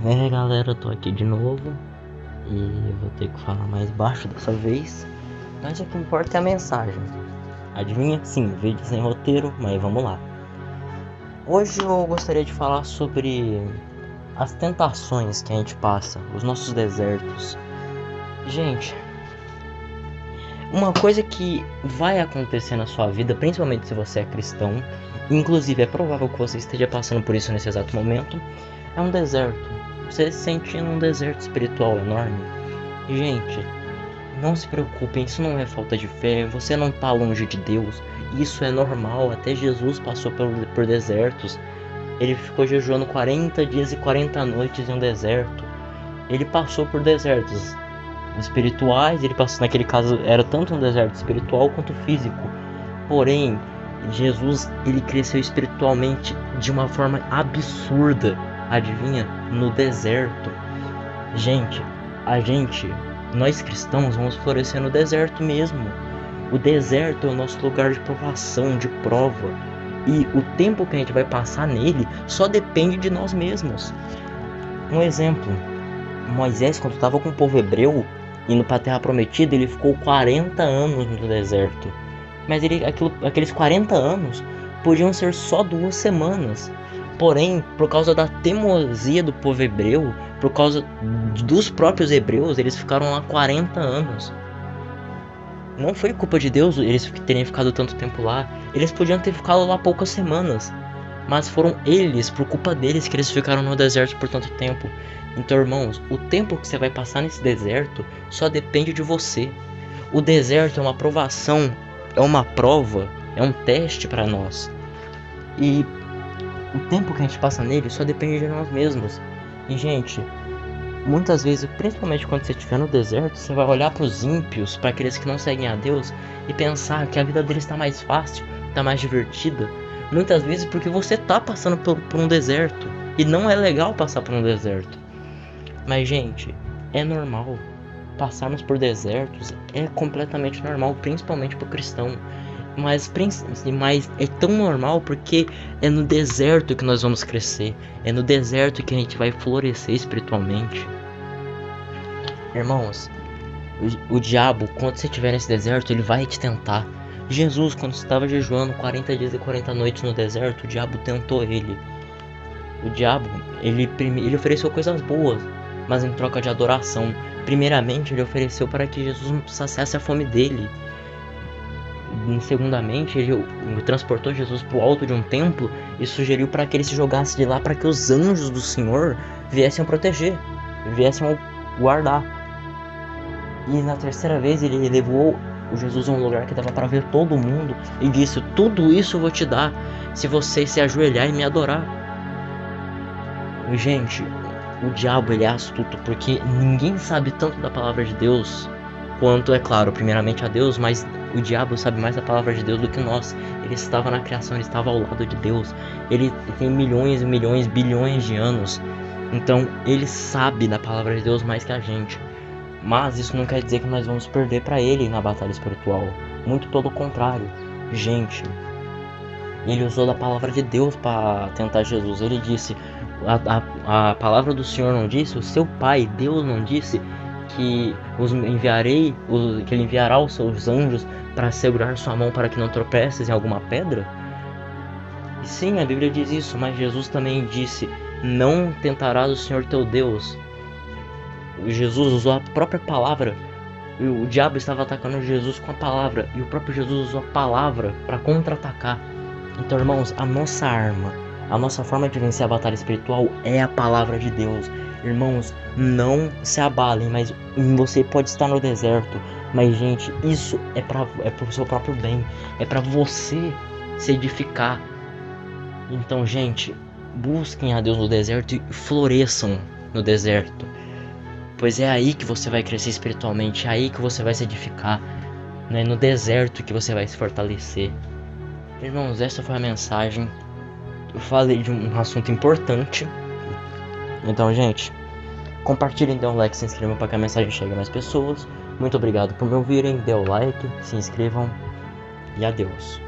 Galera, eu tô aqui de novo e vou ter que falar mais baixo dessa vez. Mas o que importa é a mensagem. Adivinha? Sim, vídeo sem roteiro, mas vamos lá. Hoje eu gostaria de falar sobre as tentações que a gente passa, os nossos desertos. Gente, uma coisa que vai acontecer na sua vida, principalmente se você é cristão, inclusive é provável que você esteja passando por isso nesse exato momento, é um deserto. Você se sente num deserto espiritual enorme. Gente, não se preocupem, isso não é falta de fé, você não está longe de Deus. Isso é normal, até Jesus passou por desertos. Ele ficou jejuando 40 dias e 40 noites em um deserto. Ele passou por desertos espirituais, ele passou, naquele caso era tanto um deserto espiritual quanto físico. Porém, Jesus, ele cresceu espiritualmente de uma forma absurda. Adivinha? No deserto. Gente, nós cristãos vamos florescer no deserto mesmo. O deserto é o nosso lugar de provação, de prova. E o tempo que a gente vai passar nele só depende de nós mesmos. Um exemplo, Moisés, quando estava com o povo hebreu, indo para a terra prometida, ele ficou 40 anos no deserto. Mas aqueles 40 anos podiam ser só 2 semanas. Porém, por causa da teimosia do povo hebreu, por causa dos próprios hebreus, eles ficaram lá 40 anos. Não foi culpa de Deus eles terem ficado tanto tempo lá. Eles podiam ter ficado lá poucas semanas. Mas foram eles, por culpa deles, que eles ficaram no deserto por tanto tempo. Então, irmãos, o tempo que você vai passar nesse deserto só depende de você. O deserto é uma provação, é uma prova, é um teste para nós. E o tempo que a gente passa nele só depende de nós mesmos. E, gente, muitas vezes, principalmente quando você estiver no deserto, você vai olhar para os ímpios, para aqueles que não seguem a Deus, e pensar que a vida deles está mais fácil, está mais divertida. Muitas vezes porque você está passando por um deserto. E não é legal passar por um deserto. Mas, gente, é normal. Passarmos por desertos é completamente normal, principalmente para o cristão. Mas é tão normal porque é no deserto que nós vamos crescer. É no deserto que a gente vai florescer espiritualmente. Irmãos, o diabo, quando você estiver nesse deserto, ele vai te tentar. Jesus, quando estava jejuando 40 dias e 40 noites no deserto, o diabo tentou ele. O diabo, ele ofereceu coisas boas, mas em troca de adoração. Primeiramente, ele ofereceu para que Jesus saciasse a fome dele. Segundamente, ele transportou Jesus para o alto de um templo e sugeriu para que ele se jogasse de lá para que os anjos do Senhor viessem a proteger, viessem a guardar. E na terceira vez ele levou Jesus a um lugar que dava para ver todo mundo e disse: tudo isso eu vou te dar se você se ajoelhar e me adorar. Gente, o diabo, ele é astuto porque ninguém sabe tanto da palavra de Deus quanto, é claro, primeiramente a Deus, mas o diabo sabe mais da palavra de Deus do que nós. Ele estava na criação, ele estava ao lado de Deus. Ele tem milhões e milhões, bilhões de anos. Então ele sabe da palavra de Deus mais que a gente. Mas isso não quer dizer que nós vamos perder para ele na batalha espiritual. Muito pelo contrário. Gente, ele usou da palavra de Deus para tentar Jesus. Ele disse, a palavra do Senhor não disse, o seu pai, Deus, não disse que que ele enviará os seus anjos para segurar sua mão para que não tropeces em alguma pedra? E sim, a Bíblia diz isso, mas Jesus também disse: não tentarás o Senhor teu Deus. Jesus usou a própria palavra. O diabo estava atacando Jesus com a palavra, e o próprio Jesus usou a palavra para contra-atacar. Então, irmãos, a nossa arma, a nossa forma de vencer a batalha espiritual é a palavra de Deus. Irmãos, não se abalem, mas você pode estar no deserto, mas, gente, isso é pro seu próprio bem, é para você se edificar. Então, gente, busquem a Deus no deserto e floresçam no deserto, pois é aí que você vai crescer espiritualmente, é aí que você vai se edificar, não é no deserto que você vai se fortalecer. Irmãos, essa foi a mensagem. Eu falei de um assunto importante. Então, gente, compartilhem, dê um like, se inscrevam para que a mensagem chegue a mais pessoas. Muito obrigado por me ouvirem, dê o like, se inscrevam e adeus.